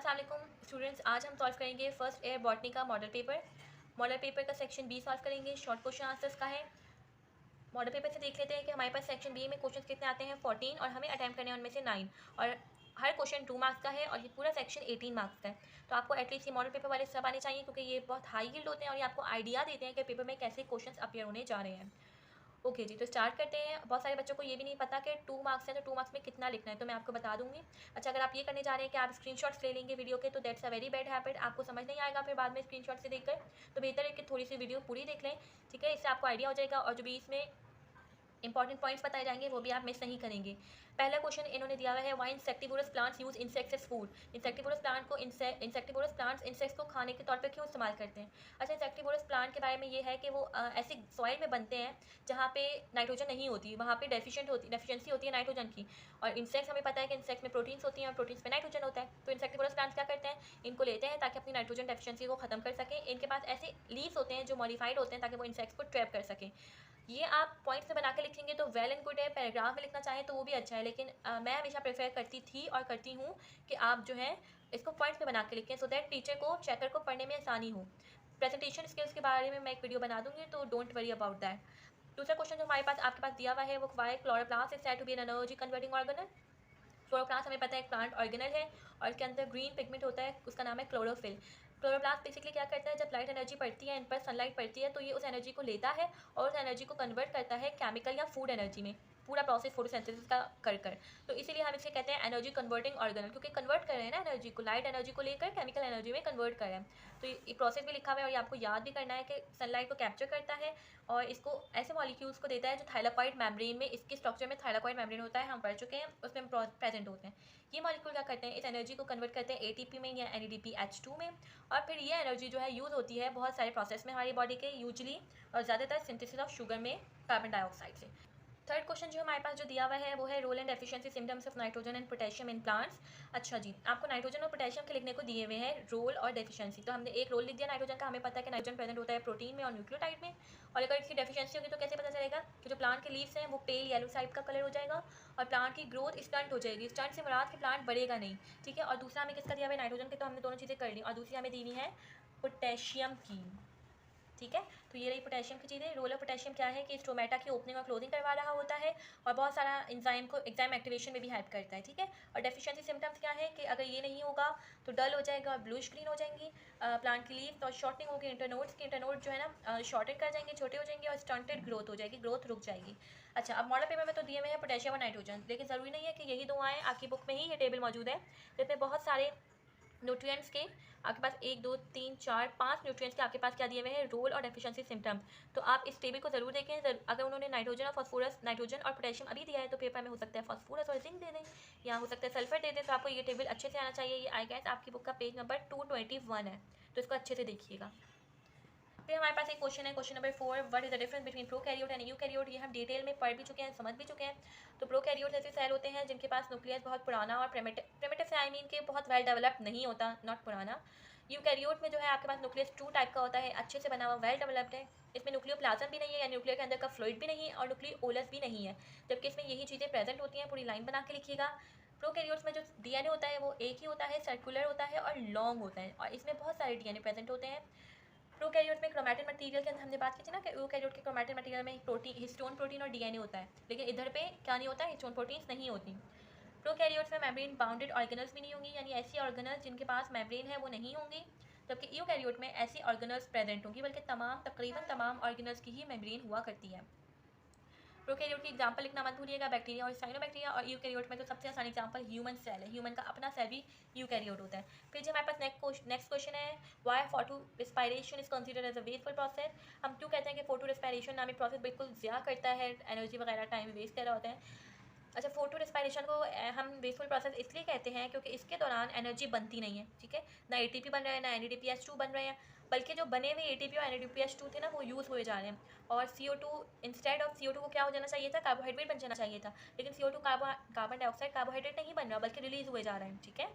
अस्सलाम वालेकुम स्टूडेंट्स, आज हम सॉल्व करेंगे फर्स्ट ईयर बॉटनी का मॉडल पेपर। मॉडल पेपर का सेक्शन बी सॉल्व करेंगे। शॉर्ट क्वेश्चन आंसर्स का है। मॉडल पेपर से देख लेते हैं कि हमारे पास सेक्शन बी में क्वेश्चन कितने आते हैं 14 और हमें अटैम्प्ट करने हैं उनमें से 9 और हर क्वेश्चन 2 मार्क्स का है और ये पूरा सेक्शन 18 मार्क्स का है। तो आपको एटलीस्ट ये मॉडल पेपर वाले सब आने चाहिए क्योंकि ये बहुत हाई यील्ड होते हैं और ये आपको आइडिया देते हैं कि पेपर में कैसे क्वेश्चन अपीयर होने जा रहे हैं। ओके जी, तो स्टार्ट करते हैं। बहुत सारे बच्चों को ये भी नहीं पता कि 2 मार्क्स हैं तो 2 मार्क्स में कितना लिखना है, तो मैं आपको बता दूंगी। अच्छा, अगर आप ये करने जा रहे हैं कि आप स्क्रीनशॉट्स ले लेंगे वीडियो के, तो that's a very bad habit. आपको समझ नहीं आएगा फिर बाद में स्क्रीनशॉट से देखकर। तो बेहतर है कि थोड़ी सी वीडियो पूरी देख लें, ठीक है। इससे आपको आइडिया हो जाएगा और जो भी इसमें इंपॉर्टेंट पॉइंट्स बताए जाएंगे वो भी आप मिस नहीं करेंगे। पहला क्वेश्चन इन्होंने दिया हुआ है, why insectivorous plants use insects as food. Insectivorous plant को इंसेक्टिवोरस प्लांट्स इंसेक्ट्स को खाने के तौर पे क्यों इस्तेमाल करते हैं। अच्छा, इंसेक्टिवोरस प्लांट के बारे में ये है कि वो ऐसी सॉइल में बनते हैं जहाँ पे नाइट्रोजन नहीं होती, वहाँ पे डेफिशिएंसी होती है नाइट्रोजन की। और इंसेक्ट्स हमें पता है कि इंसेक्ट्स में प्रोटीन्स होती हैं और प्रोटीन्स में नाइट्रोजन होता है। तो इंसेक्टिवोरस प्लांट्स क्या करते हैं, इनको लेते हैं ताकि अपनी नाइट्रोजन डेफिशिएंसी को खत्म कर सकें। इनके पास ऐसे लीव्स होते हैं जो मॉडिफाइड होते हैं ताकि वो इंसेक्ट्स को ट्रैप कर सकें। ये आप पॉइंट्स में बना के लिखेंगे तो वेल एंड गुड है, पैराग्राफ में लिखना चाहें तो वो भी अच्छा है, लेकिन मैं हमेशा प्रेफर करती थी और करती हूँ कि आप जो है इसको पॉइंट्स में बना के लिखें, सो दैट टीचर को चेकर को पढ़ने में आसानी हो। प्रेजेंटेशन स्किल्स के बारे में मैं एक वीडियो बना दूंगी, तो डोंट वरी अबाउट दैट। दूसरा क्वेश्चन जो हमारे पास आपके पास दिया हुआ है वो why chloroplast is said to be an energy converting organelle. Chloroplast हमें पता है एक प्लांट ऑर्गेनल है और इसके अंदर ग्रीन पिगमेंट होता है, उसका नाम है क्लोरोफिल। क्लोरोप्लास्ट बेसिकली क्या करता है, जब लाइट एनर्जी पड़ती है, इन पर सनलाइट पड़ती है, तो ये उस एनर्जी को लेता है और उस एनर्जी को कन्वर्ट करता है केमिकल या फूड एनर्जी में, पूरा प्रोसेस फोटोसिंथेसिस का कर तो इसीलिए हम इसे कहते हैं एनर्जी कन्वर्टिंग ऑर्गेनल, क्योंकि कन्वर्ट कर रहे हैं ना एनर्जी को, लाइट एनर्जी को लेकर केमिकल एनर्जी में कन्वर्ट कर रहे हैं। तो ये प्रोसेस भी लिखा हुआ है और ये आपको याद भी करना है कि सनलाइट को कैप्चर करता है और इसको ऐसे मॉलिक्यूल्स को देता है जो थाइलाकॉइड मेम्ब्रेन में, इसके स्ट्रक्चर में थाइलाकॉइड मेम्ब्रेन होता है, हम पढ़ चुके हैं, उसमें प्रेजेंट होते हैं। ये मॉलिक्यूल क्या करते हैं, इस एनर्जी को कन्वर्ट करते हैं एटीपी में या NADPH2 में, और फिर ये एनर्जी जो है यूज़ होती है बहुत सारे प्रोसेस में हमारी बॉडी के, यूजली और ज़्यादातर सिंथेसिस ऑफ शुगर में कार्बन डाइऑक्साइड से। थर्ड क्वेश्चन जो हमारे पास जो दिया हुआ है वो है role and efficiency symptoms of nitrogen and potassium in plants. अच्छा जी, आपको नाइट्रोजन और पोटेशियम के लिखने को दिए हुए हैं रोल और डेफिशिएंसी। तो हमने एक रोल लिख दिया नाइट्रोजन का, हमें पता है कि नाइट्रोजन प्रेजेंट होता है प्रोटीन में और न्यूक्लियोटाइड में। और अगर इसकी डेफिशिएंसी होगी तो कैसे पता चलेगा कि जो प्लांट के लीव्स हैं वो पेल येलो साइड का कलर हो जाएगा और प्लांट की ग्रोथ स्टंट हो जाएगी। स्टंट से मुराद कि प्लांट बढ़ेगा नहीं, ठीक है। और दूसरा हमें किसका दिया हुआ है, नाइट्रोजन के, तो हमने दोनों चीज़ें कर ली। और दूसरी हमें दी हुई है पोटेशियम की, ठीक है। तो ये रही पोटेशियम की चीज़ें। रोल ऑफ पोटेशियम क्या है कि स्टोमेटा की ओपनिंग और क्लोजिंग करवा रहा होता है और बहुत सारा एंजाइम को एग्जाम एक्टिवेशन में भी हेल्प करता है, ठीक है। और डेफिशिएंसी सिम्टम्स क्या है कि अगर ये नहीं होगा तो डल हो जाएगा और ब्लूइश ग्रीन हो जाएंगी प्लांट की लीव्स, और शॉर्टनिंग होगी इंटरनोड्स की, इंटरनोड जो है ना शॉर्टेड कर जाएंगे, छोटे हो जाएंगे, और स्टंटेड ग्रोथ हो जाएगी, ग्रोथ रुक जाएगी। अच्छा, अब मॉडल पेपर में तो दिए हुए हैं पोटेशियम और नाइट्रोजन, लेकिन ज़रूरी नहीं है कि यही दो आएँ। आपकी बुक में ही ये टेबल मौजूद है जिसमें बहुत सारे न्यूट्रिएंट्स के आपके पास 1 2 3 4 5 न्यूट्रिएंट्स के आपके पास क्या दिए हुए हैं, रोल और डेफिशिएंसी सिम्टम्स। तो आप इस टेबल को जरूर देखें। अगर उन्होंने नाइट्रोजन और फास्फोरस, नाइट्रोजन और पोटेशियम अभी दिया है तो पेपर में हो सकता है फास्फोरस और जिंक दे दें या हो सकता है सल्फर दे दें। तो आपको ये टेबल अच्छे से आना चाहिए। ये आई गेस आपकी बुक का पेज नंबर 221 है, तो इसको अच्छे से देखिएगा। फिर हमारे पास एक क्वेश्चन है, question number 4, what is the difference between prokaryote and eukaryote. ये हम डिटेल में पढ़ भी चुके हैं, समझ भी चुके हैं। तो प्रोकैरियोट ऐसे सेल होते हैं जिनके पास न्यूक्लियस बहुत पुराना और प्रिमिटिव से आई मीन के बहुत वेल डेवलप्ड नहीं होता, नॉट पुराना। यूकैरियोट में जो है आपके पास न्यूक्लियस 2 टाइप का होता है, अच्छे से बना हुआ, वेल डेवलप्ड है। इसमें न्यूक्लियोप्लाज्म भी नहीं है या न्यूक्लियर के अंदर का फ्लूइड भी नहीं है और न्यूक्लियोलस भी नहीं है, जबकि इसमें यही चीज़ें प्रेजेंट होती हैं। पूरी लाइन बना के लिखिएगा। प्रोकैरियोट्स में जो DNA होता है वो एक ही होता है, सर्कुलर होता है और लॉन्ग होता है, और इसमें बहुत सारे DNA प्रेजेंट होते हैं। प्रोकैरियोट में क्रोमैटिन मटेरियल के अंदर हमने बात की थी ना कि यूकैरियोट के क्रोमैटिन मटेरियल में प्रोटीन, हिस्टोन प्रोटीन और DNA होता है, लेकिन इधर पे क्या नहीं होता है, हिस्टोन प्रोटीन्स नहीं होती। प्रोकैरियोट्स में मेम्ब्रेन बाउंडेड ऑर्गेनल्स भी नहीं होंगी, यानी ऐसी ऑर्गेनल्स जिनके पास मेम्ब्रेन है वो नहीं होंगी, जबकि यूकैरियोट में ऐसी ऑर्गेनल्स प्रेजेंट होंगी, बल्कि तकरीबन तमाम ऑर्गेनल्स की ही मेम्ब्रेन हुआ करती है। प्रोकैरियोट की एग्जांपल लिखना मत भूलिएगा, बैक्टीरिया और साइनोबैक्टीरिया। और यूकैरियोट में तो सबसे आसान एग्जांपल ह्यूमन सेल है, ह्यूमन का अपना सेल भी यूकैरियोट होता है। फिर जो हमारे पास नेक्स्ट क्वेश्चन है, why photorespiration is considered as a wasteful process. हम क्यों कहते हैं कि फोटो रिस्पायरेशन नामी प्रोसेस बिल्कुल ज़्यादा करता है, एनर्जी वगैरह टाइम वेस्ट कर रहा होता है। अच्छा, फोटो रिस्पायरेशन को हम वेस्टफुल प्रोसेस इसलिए कहते हैं क्योंकि इसके दौरान एनर्जी बनती नहीं है, ठीक है। ना ATP बन रहा है, ना NADPH2 बन रहे हैं, बल्कि जो बने हुए ATP और NADPH2 थे ना वो यूज़ हुए जा रहे हैं। और CO2, इंस्टेड ऑफ CO2 को क्या हो जाना चाहिए था, कार्बोहाइड्रेट बन जाना चाहिए था, लेकिन CO2 कार्बन डाइऑक्साइड कार्बोहाइड्रेट नहीं बन रहा बल्कि रिलीज हुए जा रहे हैं, ठीक है।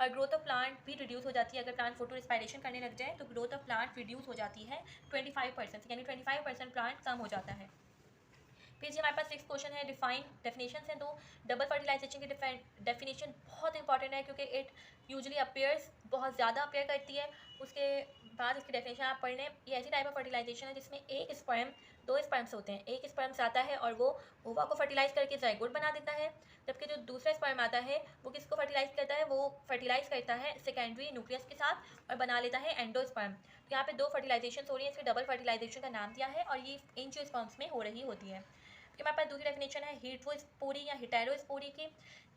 और ग्रोथ ऑफ प्लांट भी रिड्यूस हो जाती है। अगर प्लांट फोटो रिस्पायरेशन करने लग जाए तो ग्रोथ ऑफ प्लांट रिड्यूस हो जाती है 25%, यानी 25% प्लांट कम हो जाता है। फिर जी हमारे पास 6 क्वेश्चन है, डिफाइन डेफिनेशन है 2। डबल फर्टिलाइजेशन की डेफिनेशन बहुत इंपॉर्टेंट है क्योंकि इट यूजुअली अपीयर्स, बहुत ज़्यादा अपीयर करती है। उसके बाद इसकी डेफिनेशन आप पढ़ लें। ये ऐसी टाइप ऑफ फर्टिलाइजेशन है जिसमें एक स्पर्म, दो स्पर्म्स होते हैं। एक स्पर्म आता है और वो ओवा को फर्टिलाइज करके जाइगोट बना देता है, जबकि जो दूसरा स्पर्म आता है वो किसको फर्टिलाइज करता है, वो फर्टिलाइज करता है सेकेंडरी न्यूक्लियस के साथ और बना लेता है एंडोस्पर्म। तो यहाँ पे दो फर्टिलाइजेशन हो रही है, इसके डबल फर्टिलाइजेशन का नाम दिया है और ये एंजियोस्पर्म्स में हो रही होती है। फिर हमारे पास दूसरी डेफिनेशन है हीटरोस्पोरी या हेटेरोस्पोरी की।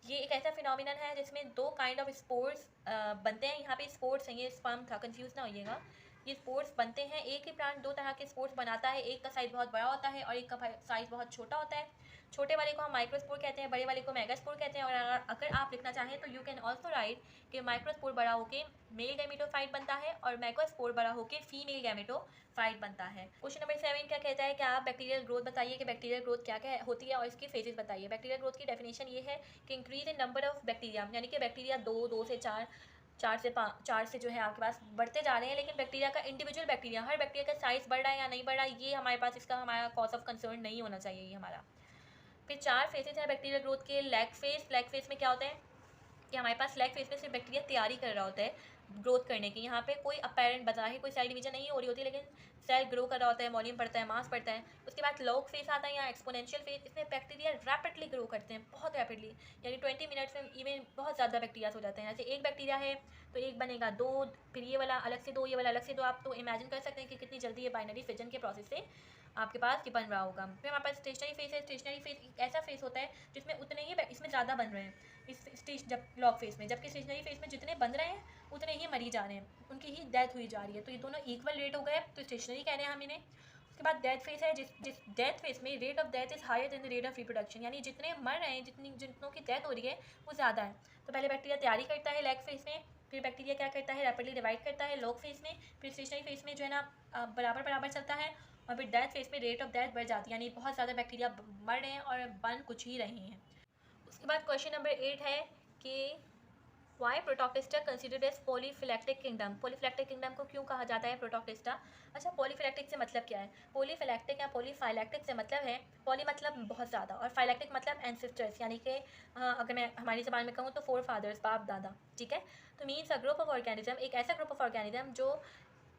ये एक ऐसा फिनोमिनन है जिसमें दो काइंड ऑफ स्पोर्स बनते हैं। यहाँ पे स्पोर्ट्स हैं, ये स्पर्म था, कंफ्यूज ना होइएगा। ये स्पोर्ट्स बनते हैं, एक ही प्लांट दो तरह के स्पोर्ट्स बनाता है, एक का साइज़ बहुत बड़ा होता है और एक का साइज़ बहुत छोटा होता है। छोटे वाले को हम माइक्रोस्पोर कहते हैं, बड़े वाले को मेगास्पोर कहते हैं। और अगर आप लिखना चाहें तो यू कैन ऑल्सो राइट कि माइक्रोस्पोर बड़ा होकर मेल गैमेटोफाइट बनता है और मैक्रोस्पोर बड़ा होकर फीमेल गैमेटोफाइट बनता है। क्वेश्चन नंबर 7 क्या कहता है कि आप बैक्टीरियल ग्रोथ बताइए कि बैक्टीरियल ग्रोथ क्या क्या होती है और इसकी फेजेस बताइए। बैक्टीरियल ग्रोथ की डेफिनेशन ये है कि increase in number of bacteria, यानी कि बैक्टीरिया दो से चार, चार से जो है आपके पास बढ़ते जा रहे हैं। लेकिन बैक्टीरिया का इंडिविजुअल बैक्टीरिया, हर बैक्टीरिया का साइज़ बढ़ रहा है या नहीं बढ़ रहा है, ये हमारे पास इसका हमारा कॉज ऑफ कंसर्न नहीं होना चाहिए ये हमारा। फिर 4 फेजेज है बैक्टीरियल ग्रोथ के। लैग फेज में क्या होता है कि हमारे पास लैग फेज में सिर्फ बैक्टीरिया तैयारी कर रहा होता है ग्रोथ करने की। यहाँ पे कोई अपेरेंट बाहर कोई सेल डिवीजन नहीं हो रही होती, लेकिन सेल ग्रो कर रहा होता है, वॉल्यूम बढ़ता है, मास बढ़ता है। उसके बाद लॉग फेज आता है या एक्सपोनेंशियल फेज, इसमें बैक्टीरिया रैपिडली ग्रो करते हैं, बहुत रैपिडली, यानी 20 मिनट्स में इवन बहुत ज़्यादा बैक्टीरिया हो जाते हैं। जैसे एक बैक्टीरिया है तो एक बनेगा दो, फिर ये वाला अलग से दो, ये वाला अलग से दो। आप तो इमेजिन कर सकते हैं कि कितनी जल्दी ये बाइनरी फिजन के प्रोसेस से आपके पास ये बन रहा होगा। फिर हमारे पास स्टेशनरी फेज है। स्टेशनरी फेज ऐसा फेज होता है जिसमें उतने ही इसमें ज़्यादा बन रहे हैं जब लॉग फेज में, जबकि स्टेशनरी फेज में जितने बन रहे हैं उतने ही मरी जा रहे हैं, उनकी ही डेथ हुई जा रही है। तो ये दोनों इक्वल रेट हो गए, तो स्टेशनरी कह रहे हैं हम इन्हें। उसके बाद डेथ फेज है, जिस डेथ फेज में rate of death is higher than the rate of reproduction, यानी जितने मर रहे हैं, जितनों की डेथ हो रही है वो ज़्यादा है। तो पहले बैक्टीरिया तैयारी करता है लैग फेज में, फिर बैक्टीरिया क्या करता है, रैपिडली डिवाइड करता है लॉग फेज में, फिर स्टेशनरी फेज में जो है ना बराबर बराबर चलता है, और फिर डेथ फेज में रेट ऑफ डेथ बढ़ जाती है, यानी बहुत ज़्यादा बैक्टीरिया मर रहे हैं और बन कुछ ही रहे हैं। उसके बाद क्वेश्चन नंबर 8 है कि why Protoctista considered as polyphyletic kingdom. Polyphyletic kingdom को क्यों कहा जाता है प्रोटोक्टिस्टा? अच्छा, पॉलीफिलेक्टिक से मतलब क्या है? पॉलीफिलेक्टिक या पॉलीफाइलेक्टिक से मतलब है, पॉली मतलब बहुत ज़्यादा और फाइलेक्टिक मतलब एंसेस्टर्स, यानी कि अगर मैं हमारी ज़बान में कहूँ तो फोर फादर्स, बाप दादा, ठीक है। तो means a group of organism, एक ऐसा ग्रुप ऑफ ऑर्गेनिज्म जो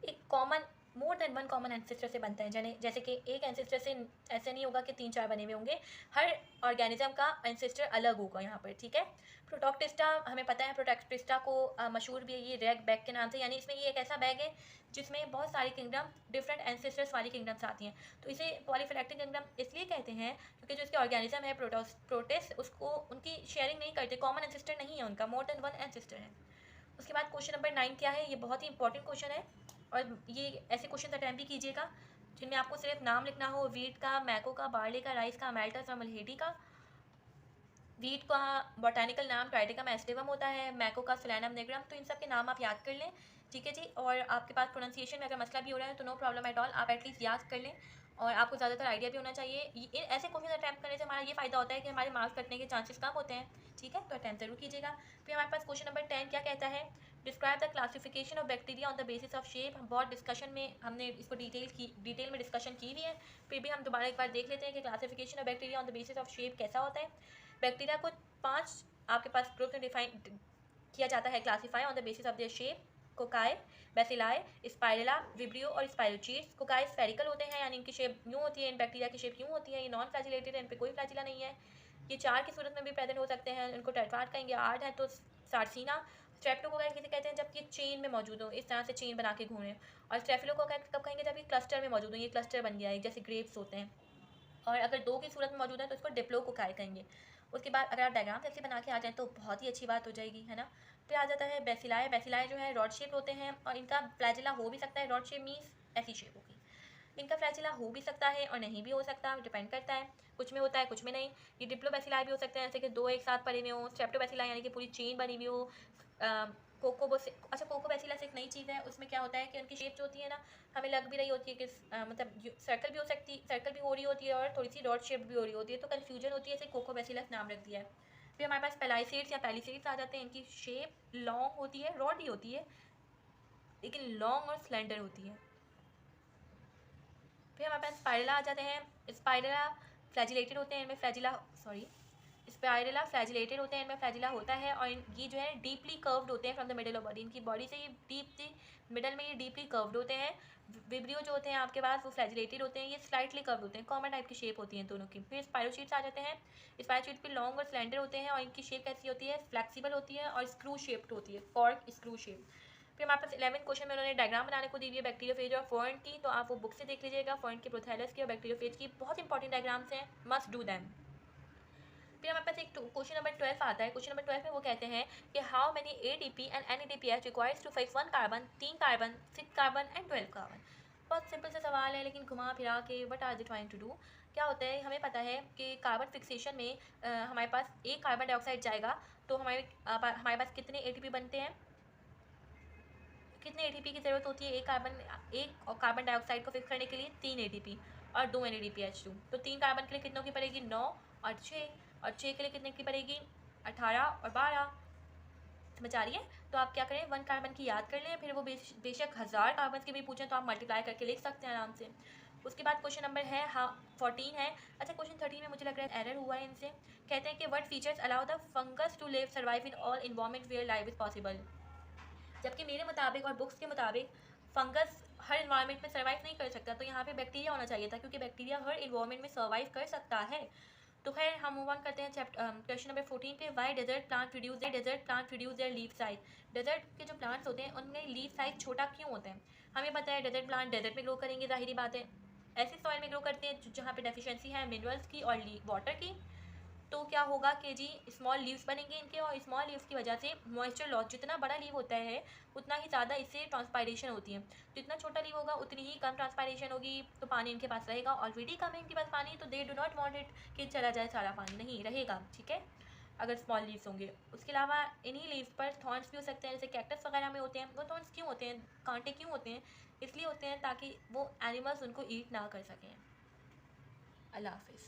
एक common more than one common ancestor से बनता है। जैसे कि एक एंसेस्टर से ऐसे नहीं होगा कि 3-4 बने हुए होंगे, हर ऑर्गेनिज्म का एंसेस्टर अलग होगा यहाँ पर, ठीक है। प्रोटोक्टिस्टा हमें पता है, प्रोटोक्टिस्टा को मशहूर भी है ये रेग बैग के नाम से, यानी इसमें ये एक ऐसा बैग है जिसमें बहुत सारी किंगडम डिफरेंट एंसेस्टर्स वाली किंगडम्स आती हैं। तो इसे पॉलीफिलेक्टिक किंगडम इसलिए कहते हैं क्योंकि जो इसके ऑर्गेनिज्म है प्रोटिस्ट, उसको उनकी शेयरिंग नहीं करते, कॉमन एंसेस्टर नहीं है उनका, मोर देन वन एंसेस्टर है। उसके बाद क्वेश्चन नंबर 9 क्या है, ये बहुत ही इंपॉर्टेंट क्वेश्चन है और ये ऐसे क्वेश्चन अटैम्प्ट भी कीजिएगा जिनमें आपको सिर्फ नाम लिखना हो, वीट का, मैको का, बार्ले का, राइस का, अमेल्टस और मलहेटी का। वीट का बॉटैनिकल नाम ट्राइटिकम एस्टिवम होता है, मैको का सोलैनम निग्रम। तो इन सब के नाम आप याद कर लें, ठीक है जी। और आपके पास प्रोनाउंसिएशन में अगर मसला भी हो रहा है तो नो प्रॉब्लम एट ऑल, आप एटलीस्ट याद कर लें और आपको ज़्यादातर आइडिया भी होना चाहिए। ऐसे क्वेश्चन अटैम्प्ट करने से हमारा ये फ़ायदा होता है कि हमारे मार्क्स कटने के चांसेस कम होते हैं, ठीक है। तो अटैम्प्ट जरूर कीजिएगा। फिर हमारे पास क्वेश्चन नंबर 10 क्या कहता है, describe the classification of bacteria on the basis of shape. बहुत डिस्कशन में हमने इसको डिटेल में डिस्कशन की हुई है, फिर भी हम दोबारा एक बार देख लेते हैं कि classification of bacteria on the basis of shape कैसा होता है। बैक्टीरिया को 5 आपके पास ग्रुप में डिफाइन किया जाता है, classify on the basis of their shape. Cocci, bacilli, spirilla, vibrio और स्पाइरोचीट्स। कोकाई स्फेरिकल होते हैं, यानी इनकी शेप यूँ होती है, इन बैक्टीरिया की शेप यूँ होती है, ये नॉन फ्लैजिलेटेड है, इन पर कोई फ्लैजिला नहीं है। ये 4 की सूरत में भी प्रेजेंट हो सकते हैं, इनको टेट्राड कहेंगे। 8 है तो सार्सिना। स्ट्रेप्टोकोकाई किसे कहते हैं, जब ये चेन में मौजूद हो, इस तरह से चेन बना के घूमें। और स्टेफिलोकोकाई कब कहेंगे, जब ये क्लस्टर में मौजूद हो, ये क्लस्टर बन गया है जैसे ग्रेप्स होते हैं। और अगर 2 की सूरत में मौजूद है तो इसको डिप्लोकोकाई कहेंगे। उसके बाद अगर आप डायग्राम ऐसे बना के आ जाएँ तो बहुत ही अच्छी बात हो जाएगी, है ना। फिर आ जाता है बेसिलाए। बेसिलाए जो है रॉड शेप होते हैं और इनका फ्लैजिला हो भी सकता है, रॉड शेप मीन्स ऐसी शेप होगी। इनका फ्लैजिला हो भी सकता है और नहीं भी हो सकता, डिपेंड करता है, कुछ में होता है कुछ में नहीं। ये डिप्लोबेसिलाई भी हो सकते हैं, जैसे कि 2 एक साथ पड़े हुए हों। स्ट्रेप्टोबेसिलाई यानी कि पूरी चेन बनी हुई हो। कोकोबेसिलस एक नई चीज़ है, उसमें क्या होता है कि उनकी शेप जो होती है ना, हमें लग भी रही होती है कि मतलब सर्कल भी हो सकती, सर्कल भी हो रही होती है और थोड़ी सी डॉट शेप भी हो रही होती है, तो कन्फ्यूजन होती है, इसे कोकोबेसिलस नाम रख दिया है। फिर हमारे पास पेलाइसेड्स या पैलिसेड्स आ जाते हैं, इनकी शेप लॉन्ग होती है, रॉड ही होती है लेकिन लॉन्ग और स्लेंडर होती है। फिर हमारे पास स्पाइरला आ जाते हैं। स्पाइरला फ्लैजिलेटेड होते हैं, इनमें फ्लैजिला स्पाइरला फ्लैजिलेटेड होते हैं, इनमें फ्लैजिला होता है, और ये जो है डीपली कर्व्ड होते हैं from the middle of body, इनकी बॉडी से ये डीपली मिडल में ये डीपली कर्व्ड होते हैं। विब्रियो जो होते हैं आपके पास वो फ्लैजिलेटेड होते हैं, ये स्लाइटली कर्व्ड होते हैं, कॉमन टाइप की शेप होती है दोनों की। फिर स्पाइरोशीट्स आ जाते हैं, स्पाइरोशीट भी लॉन्ग और स्लेंडर होते हैं, और इनकी शेप कैसी होती है, फ्लेक्सिबल होती है और स्क्रू शेप्ड होती है, कॉर्क स्क्रू शेप। फिर हमारे पास 11 क्वेश्चन में उन्होंने डायग्राम बनाने को दी हुई है बैक्टीरियोफेज और फॉरेन की, तो आप वो बुक से देख लीजिएगा, फॉरेन की, प्रोथैलस की और बैक्टीरियोफेज की, बहुत इंपॉर्टेंट डायग्राम्स हैं, मस्ट डू दैम। फिर हमारे पास एक क्वेश्चन नंबर 12 आता है। क्वेश्चन नंबर 12 में वो कहते हैं कि how many ADP and NADPH requires to fix 1 carbon, 3 carbon, 6 carbon and 12 carbon. बहुत सिंपल सा सवाल है, लेकिन घुमा फिरा के what are they trying to do. क्या होता है, हमें पता है कि कार्बन फिक्सेशन में हमारे पास एक कार्बन डाइऑक्साइड जाएगा तो हमारे पास कितने ATP बनते हैं, कितने ATP की ज़रूरत होती है एक कार्बन डाइऑक्साइड को फिक्स करने के लिए, 3 ATP और 2 NADPH2। तो 3 कार्बन के लिए कितनों की पड़ेगी, 9 और 6, और 6 के लिए कितने की पड़ेगी, 18 और 12। समझ आ रही है? तो आप क्या करें, 1 कार्बन की याद कर लें, फिर वो बेशक 1000 कार्बन की भी पूछें तो आप मल्टीप्लाई करके लिख सकते हैं आराम से। उसके बाद क्वेश्चन नंबर है 14 है। अच्छा, क्वेश्चन 13 में मुझे लग रहा है एरर हुआ है इनसे। कहते हैं कि what features allow the fungus to live survive in all environment where life is possible. जबकि मेरे मुताबिक और बुक्स के मुताबिक फंगस हर इन्वायरमेंट में सर्वाइव नहीं कर सकता, तो यहाँ पे बैक्टीरिया होना चाहिए था, क्योंकि बैक्टीरिया हर इन्वायरमेंट में सर्वाइव कर सकता है। तो खैर हम मूव ऑन करते हैं क्वेश्चन नंबर 14 पे। Why desert plant reduce their leaf size. Desert के जो प्लांट्स होते हैं उनमें लीफ साइज छोटा क्यों होता है? हमें पता है डेजर्ट प्लांट डेजर्ट में ग्रो करेंगे, जाहिर बात है। ऐसे सॉइल में ग्रो करते हैं जहाँ पे डेफिशिएंसी है मिनरल्स की और वाटर की। तो क्या होगा कि जी स्मॉल लीव्स बनेंगे इनके, और स्मॉल लीव्स की वजह से मॉइस्चर लॉस, जितना बड़ा लीव होता है उतना ही ज़्यादा इससे ट्रांसपायरेशन होती है। जितना छोटा लीव होगा उतनी ही कम ट्रांसपायरेशन होगी, तो पानी इनके पास रहेगा, ऑलरेडी कम है इनके पास पानी, तो they do not want it कि चला जाए सारा पानी, नहीं रहेगा, ठीक है, अगर स्मॉल लीव्स होंगे। उसके अलावा इन्हीं लीव्स पर थॉर्न्स भी हो सकते हैं, जैसे कैक्टस वगैरह में होते हैं। वो थॉर्न्स क्यों होते हैं, कांटे क्यों होते हैं? इसलिए होते हैं ताकि वो एनिमल्स उनको ईट ना कर सकें। अल्लाह हाफिज़।